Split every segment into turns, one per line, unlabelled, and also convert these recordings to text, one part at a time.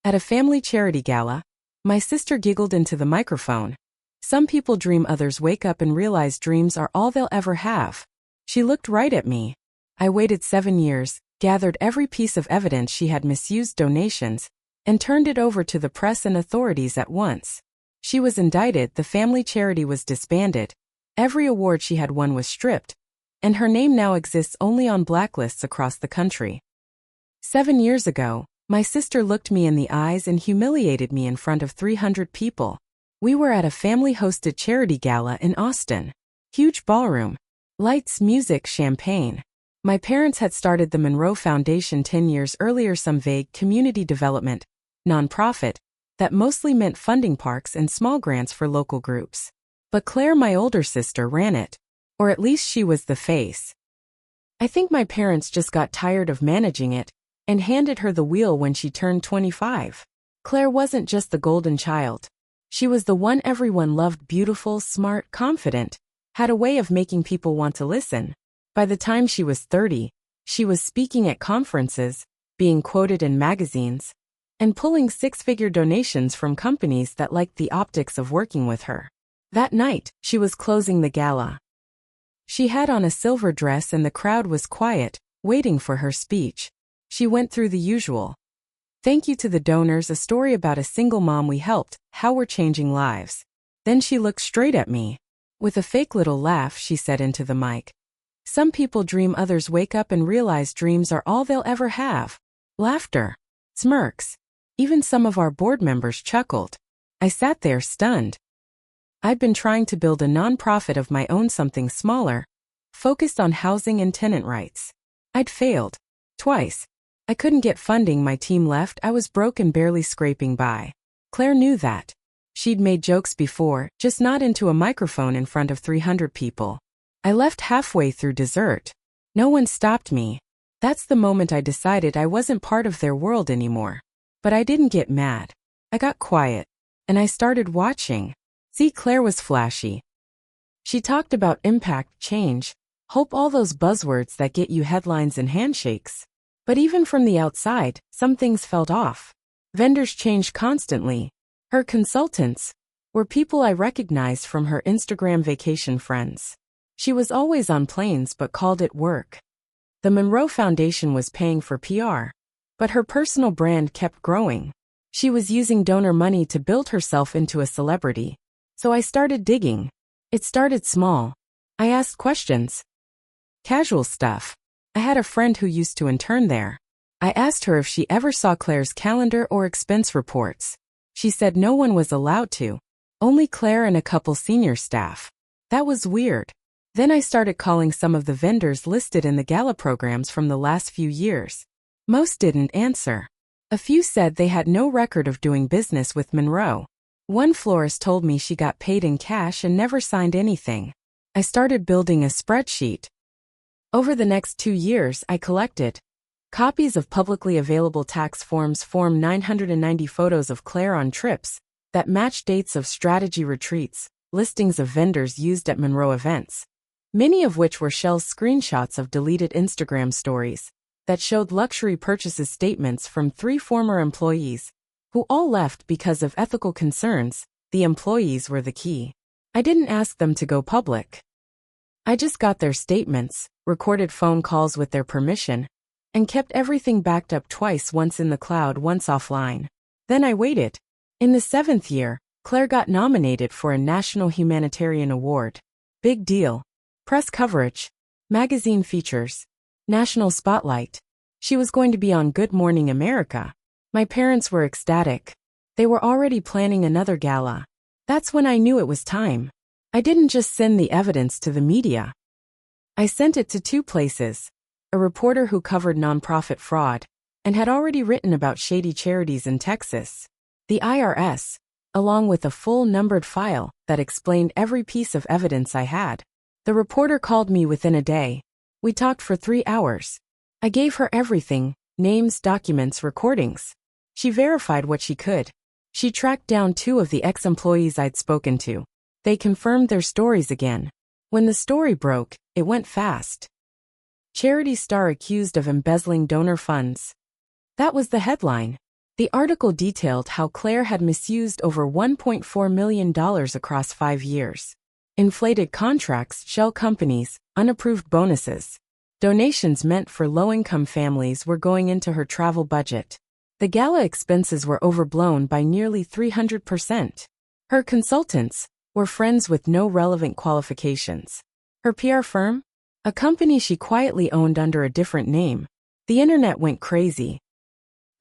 At a family charity gala, my sister giggled into the microphone. Some people dream, others wake up and realize dreams are all they'll ever have. She looked right at me. I waited 7 years, gathered every piece of evidence she had misused donations, and turned it over to the press and authorities at once. She was indicted, the family charity was disbanded, every award she had won was stripped, and her name now exists only on blacklists across the country. 7 years ago, my sister looked me in the eyes and humiliated me in front of 300 people. We were at a family-hosted charity gala in Austin. Huge ballroom. Lights, music, champagne. My parents had started the Monroe Foundation 10 years earlier, some vague community development, nonprofit, that mostly meant funding parks and small grants for local groups. But Claire, my older sister, ran it. Or at least she was the face. I think my parents just got tired of managing it, and handed her the wheel when she turned 25. Claire wasn't just the golden child. She was the one everyone loved, beautiful, smart, confident, had a way of making people want to listen. By the time she was 30, she was speaking at conferences, being quoted in magazines, and pulling six-figure donations from companies that liked the optics of working with her. That night, she was closing the gala. She had on a silver dress and the crowd was quiet, waiting for her speech. She went through the usual. Thank you to the donors, a story about a single mom we helped, how we're changing lives. Then she looked straight at me. With a fake little laugh, she said into the mic, "Some people dream, others wake up and realize dreams are all they'll ever have." Laughter. Smirks. Even some of our board members chuckled. I sat there stunned. I'd been trying to build a nonprofit of my own, something smaller, focused on housing and tenant rights. I'd failed. Twice. I couldn't get funding, my team left, I was broke and barely scraping by. Claire knew that. She'd made jokes before, just not into a microphone in front of 300 people. I left halfway through dessert. No one stopped me. That's the moment I decided I wasn't part of their world anymore. But I didn't get mad. I got quiet. And I started watching. See, Claire was flashy. She talked about impact, change, hope, all those buzzwords that get you headlines and handshakes. But even from the outside, some things felt off. Vendors changed constantly. Her consultants were people I recognized from her Instagram vacation friends. She was always on planes but called it work. The Monroe Foundation was paying for PR. But her personal brand kept growing. She was using donor money to build herself into a celebrity. So I started digging. It started small. I asked questions. Casual stuff. I had a friend who used to intern there. I asked her if she ever saw Claire's calendar or expense reports. She said no one was allowed to. Only Claire and a couple senior staff. That was weird. Then I started calling some of the vendors listed in the gala programs from the last few years. Most didn't answer. A few said they had no record of doing business with Monroe. One florist told me she got paid in cash and never signed anything. I started building a spreadsheet. Over the next 2 years, I collected copies of publicly available tax forms, Form 990, photos of Claire on trips that matched dates of strategy retreats, listings of vendors used at Monroe events, many of which were Shell's screenshots of deleted Instagram stories that showed luxury purchases, statements from 3 former employees who all left because of ethical concerns. The employees were the key. I didn't ask them to go public. I just got their statements, recorded phone calls with their permission, and kept everything backed up twice, once in the cloud, once offline. Then I waited. In the 7th year, Claire got nominated for a National Humanitarian Award. Big deal. Press coverage. Magazine features. National spotlight. She was going to be on Good Morning America. My parents were ecstatic. They were already planning another gala. That's when I knew it was time. I didn't just send the evidence to the media. I sent it to 2 places. A reporter who covered nonprofit fraud and had already written about shady charities in Texas. The IRS, along with a full numbered file that explained every piece of evidence I had. The reporter called me within a day. We talked for 3 hours. I gave her everything, names, documents, recordings. She verified what she could. She tracked down 2 of the ex-employees I'd spoken to. They confirmed their stories again. When the story broke, it went fast. Charity star accused of embezzling donor funds. That was the headline. The article detailed how Claire had misused over $1.4 million across 5 years. Inflated contracts, shell companies, unapproved bonuses. Donations meant for low-income families were going into her travel budget. The gala expenses were overblown by nearly 300%. Her consultants were friends with no relevant qualifications. Her PR firm? A company she quietly owned under a different name. The internet went crazy.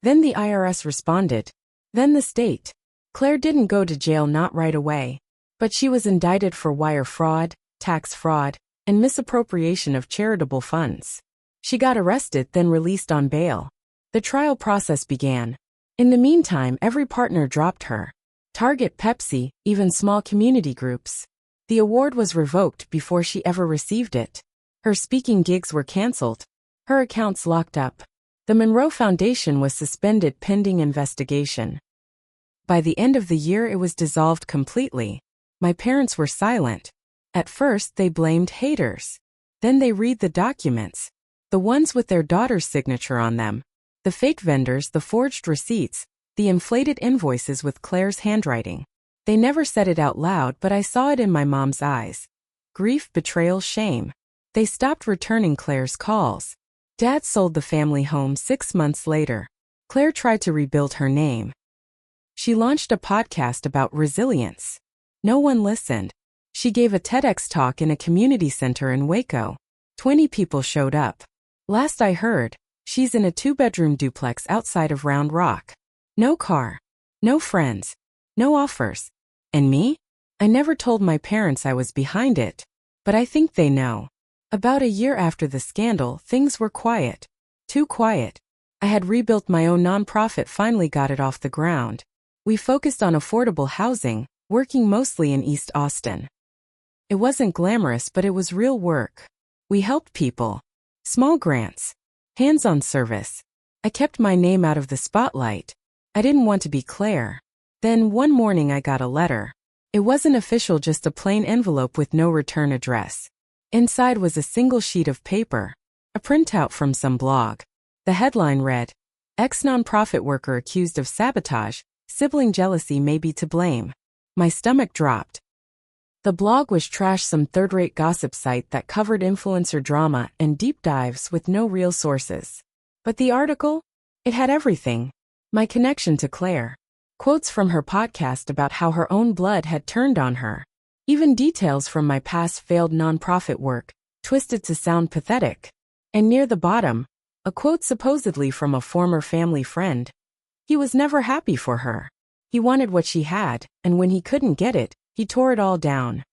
Then the IRS responded. Then the state. Claire didn't go to jail, not right away. But she was indicted for wire fraud, tax fraud, and misappropriation of charitable funds. She got arrested, then released on bail. The trial process began. In the meantime, every partner dropped her. Target, Pepsi, even small community groups. The award was revoked before she ever received it. Her speaking gigs were canceled. Her accounts locked up. The Monroe Foundation was suspended pending investigation. By the end of the year, it was dissolved completely. My parents were silent. At first, they blamed haters. Then they read the documents. The ones with their daughter's signature on them. The fake vendors, the forged receipts, the inflated invoices with Claire's handwriting. They never said it out loud, but I saw it in my mom's eyes. Grief, betrayal, shame. They stopped returning Claire's calls. Dad sold the family home 6 months later. Claire tried to rebuild her name. She launched a podcast about resilience. No one listened. She gave a TEDx talk in a community center in Waco. 20 people showed up. Last I heard, she's in a 2-bedroom duplex outside of Round Rock. No car. No friends. No offers. And me? I never told my parents I was behind it. But I think they know. About a year after the scandal, things were quiet. Too quiet. I had rebuilt my own nonprofit, finally got it off the ground. We focused on affordable housing, working mostly in East Austin. It wasn't glamorous, but it was real work. We helped people. Small grants. Hands-on service. I kept my name out of the spotlight. I didn't want to be Claire. Then one morning I got a letter. It wasn't official, just a plain envelope with no return address. Inside was a single sheet of paper. A printout from some blog. The headline read, "Ex-nonprofit worker accused of sabotage, sibling jealousy may be to blame." My stomach dropped. The blog was trash, some third-rate gossip site that covered influencer drama and deep dives with no real sources. But the article? It had everything. My connection to Claire. Quotes from her podcast about how her own blood had turned on her. Even details from my past failed nonprofit work, twisted to sound pathetic. And near the bottom, a quote supposedly from a former family friend. He was never happy for her. He wanted what she had, and when he couldn't get it, he tore it all down.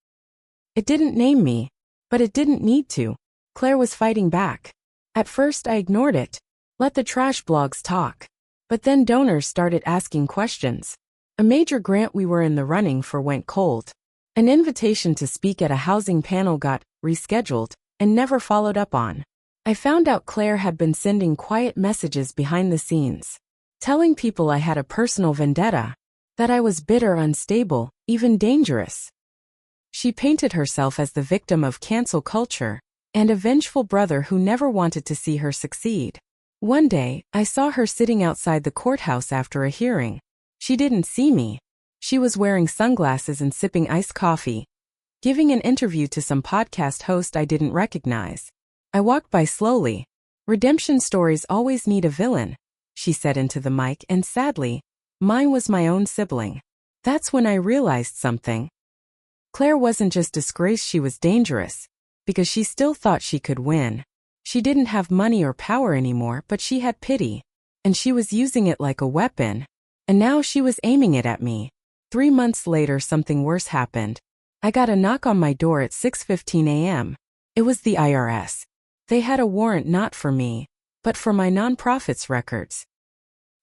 It didn't name me, but it didn't need to. Claire was fighting back. At first I ignored it. Let the trash blogs talk. But then donors started asking questions. A major grant we were in the running for went cold. An invitation to speak at a housing panel got rescheduled and never followed up on. I found out Claire had been sending quiet messages behind the scenes, telling people I had a personal vendetta, that I was bitter, unstable, even dangerous. She painted herself as the victim of cancel culture and a vengeful brother who never wanted to see her succeed. One day, I saw her sitting outside the courthouse after a hearing. She didn't see me. She was wearing sunglasses and sipping iced coffee, giving an interview to some podcast host I didn't recognize. I walked by slowly. "Redemption stories always need a villain," she said into the mic, and sadly, mine was my own sibling. That's when I realized something. Claire wasn't just disgraced, she was dangerous. Because she still thought she could win. She didn't have money or power anymore, but she had pity. And she was using it like a weapon. And now she was aiming it at me. 3 months later, something worse happened. I got a knock on my door at 6:15 a.m. It was the IRS. They had a warrant not for me, but for my nonprofit's records.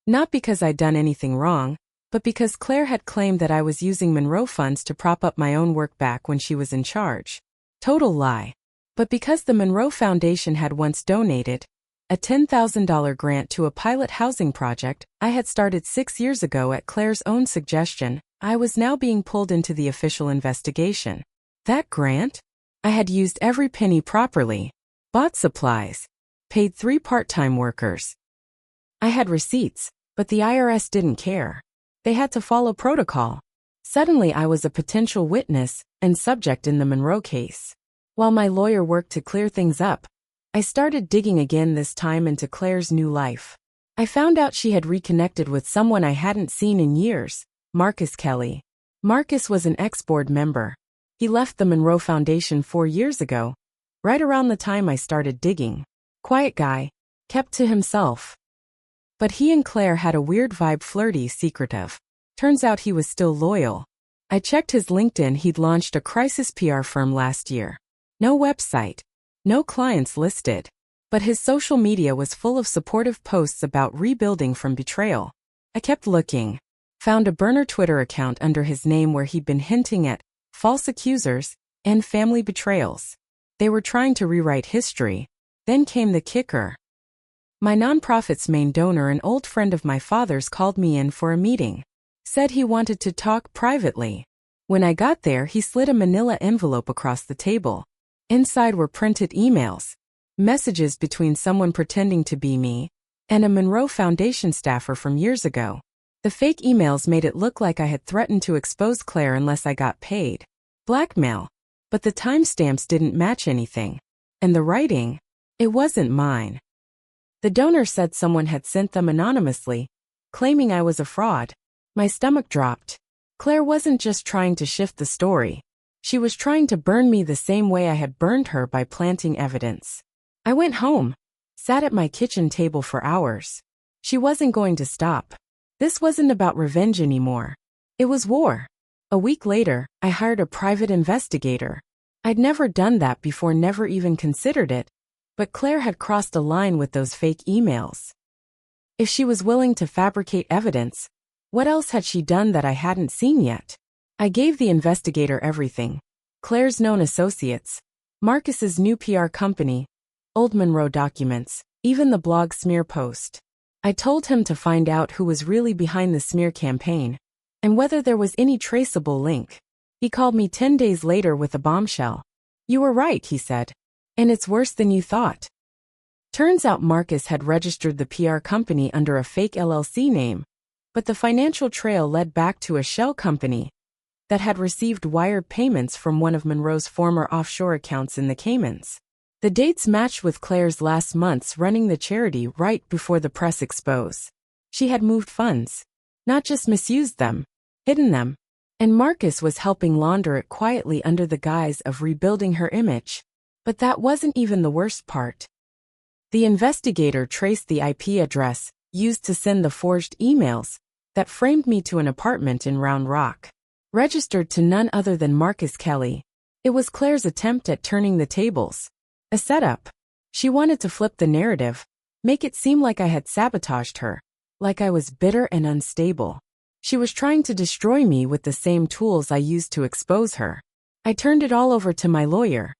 Not because I'd done anything wrong, but because Claire had claimed that I was using Monroe funds to prop up my own work back when she was in charge. Total lie. But because the Monroe Foundation had once donated a $10,000 grant to a pilot housing project I had started 6 years ago at Claire's own suggestion, I was now being pulled into the official investigation. That grant? I had used every penny properly, bought supplies, paid 3 part-time workers. I had receipts, But the IRS didn't care. They had to follow protocol. Suddenly I was a potential witness and subject in the Monroe case. While my lawyer worked to clear things up, I started digging again, this time into Claire's new life. I found out she had reconnected with someone I hadn't seen in years, Marcus Kelly. Marcus was an ex-board member. He left the Monroe Foundation 4 years ago, right around the time I started digging. Quiet guy, kept to himself. But he and Claire had a weird vibe, flirty, secretive. Turns out he was still loyal. I checked his LinkedIn. He'd launched a crisis PR firm last year. No website. No clients listed. But his social media was full of supportive posts about rebuilding from betrayal. I kept looking. Found a burner Twitter account under his name where he'd been hinting at false accusers and family betrayals. They were trying to rewrite history. Then came the kicker. My nonprofit's main donor, an old friend of my father's, called me in for a meeting. Said he wanted to talk privately. When I got there, he slid a manila envelope across the table. Inside were printed emails, messages between someone pretending to be me and a Monroe Foundation staffer from years ago. The fake emails made it look like I had threatened to expose Claire unless I got paid. Blackmail. But the timestamps didn't match anything. And the writing, it wasn't mine. The donor said someone had sent them anonymously, claiming I was a fraud. My stomach dropped. Claire wasn't just trying to shift the story. She was trying to burn me the same way I had burned her, by planting evidence. I went home, sat at my kitchen table for hours. She wasn't going to stop. This wasn't about revenge anymore. It was war. A week later, I hired a private investigator. I'd never done that before, never even considered it. But Claire had crossed a line with those fake emails. If she was willing to fabricate evidence, what else had she done that I hadn't seen yet? I gave the investigator everything. Claire's known associates, Marcus's new PR company, old Monroe documents, even the blog smear post. I told him to find out who was really behind the smear campaign, and whether there was any traceable link. He called me 10 days later with a bombshell. "You were right," he said. "And it's worse than you thought." Turns out Marcus had registered the PR company under a fake LLC name, but the financial trail led back to a shell company that had received wired payments from one of Monroe's former offshore accounts in the Caymans. The dates matched with Claire's last months running the charity right before the press expose. She had moved funds, not just misused them, hidden them, and Marcus was helping launder it quietly under the guise of rebuilding her image. But that wasn't even the worst part. The investigator traced the IP address used to send the forged emails that framed me to an apartment in Round Rock, registered to none other than Marcus Kelly. It was Claire's attempt at turning the tables. A setup. She wanted to flip the narrative, make it seem like I had sabotaged her, like I was bitter and unstable. She was trying to destroy me with the same tools I used to expose her. I turned it all over to my lawyer.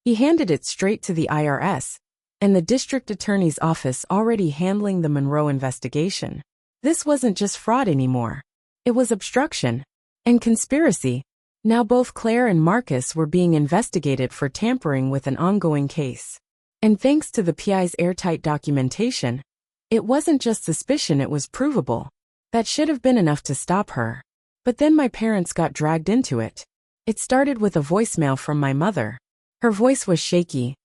He handed it straight to the IRS and the district attorney's office, already handling the Monroe investigation. This wasn't just fraud anymore. It was obstruction and conspiracy. Now both Claire and Marcus were being investigated for tampering with an ongoing case. And thanks to the PI's airtight documentation, it wasn't just suspicion, it was provable. That should have been enough to stop her. But then my parents got dragged into it. It started with a voicemail from my mother. Her voice was shaky.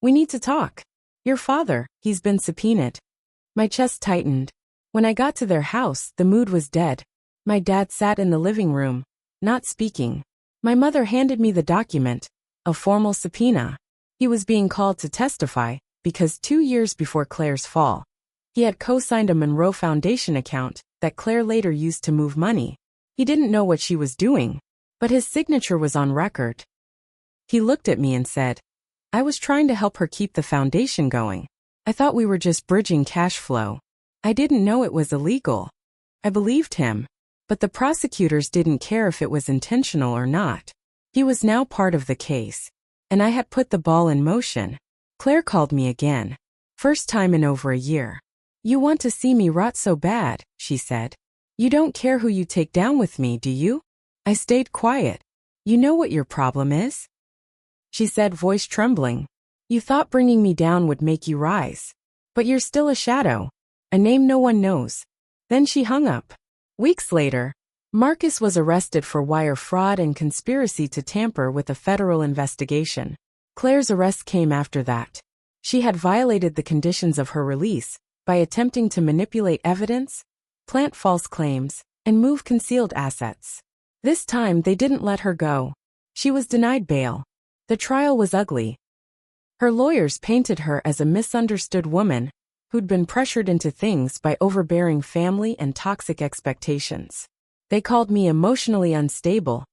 "We need to talk. Your father, he's been subpoenaed." My chest tightened. When I got to their house, the mood was dead. My dad sat in the living room, not speaking. My mother handed me the document, a formal subpoena. He was being called to testify because 2 years before Claire's fall, he had co-signed a Monroe Foundation account that Claire later used to move money. He didn't know what she was doing, but his signature was on record. He looked at me and said, "I was trying to help her keep the foundation going. I thought we were just bridging cash flow. I didn't know it was illegal." I believed him, but the prosecutors didn't care if it was intentional or not. He was now part of the case, and I had put the ball in motion. Claire called me again. First time in over a year. "You want to see me rot so bad," she said. "You don't care who you take down with me, do you?" I stayed quiet. "You know what your problem is?" she said, voice trembling. "You thought bringing me down would make you rise. But you're still a shadow. a name no one knows. Then she hung up. Weeks later, Marcus was arrested for wire fraud and conspiracy to tamper with a federal investigation. Claire's arrest came after that. She had violated the conditions of her release by attempting to manipulate evidence, plant false claims, and move concealed assets. This time they didn't let her go. She was denied bail. The trial was ugly. Her lawyers painted her as a misunderstood woman who'd been pressured into things by overbearing family and toxic expectations. They called me emotionally unstable,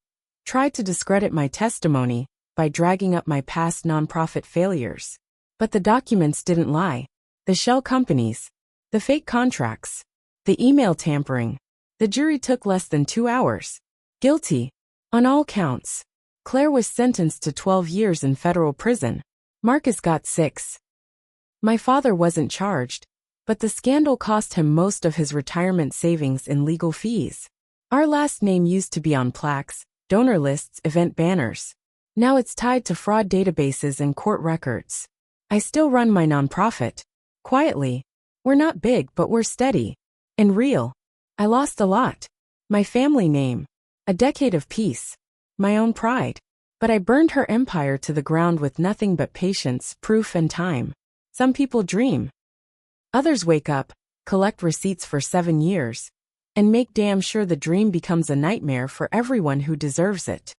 tried to discredit my testimony by dragging up my past nonprofit failures. But the documents didn't lie. The shell companies, the fake contracts, the email tampering. The jury took less than 2 hours. Guilty. On all counts. Claire was sentenced to 12 years in federal prison. Marcus got 6. My father wasn't charged, but the scandal cost him most of his retirement savings in legal fees. Our last name used to be on plaques, donor lists, event banners. Now it's tied to fraud databases and court records. I still run my nonprofit. Quietly. We're not big, but we're steady. And real. I lost a lot. My family name. A decade of peace. My own pride. But I burned her empire to the ground with nothing but patience, proof, and time. Some people dream. Others wake up, collect receipts for 7 years, and make damn sure the dream becomes a nightmare for everyone who deserves it.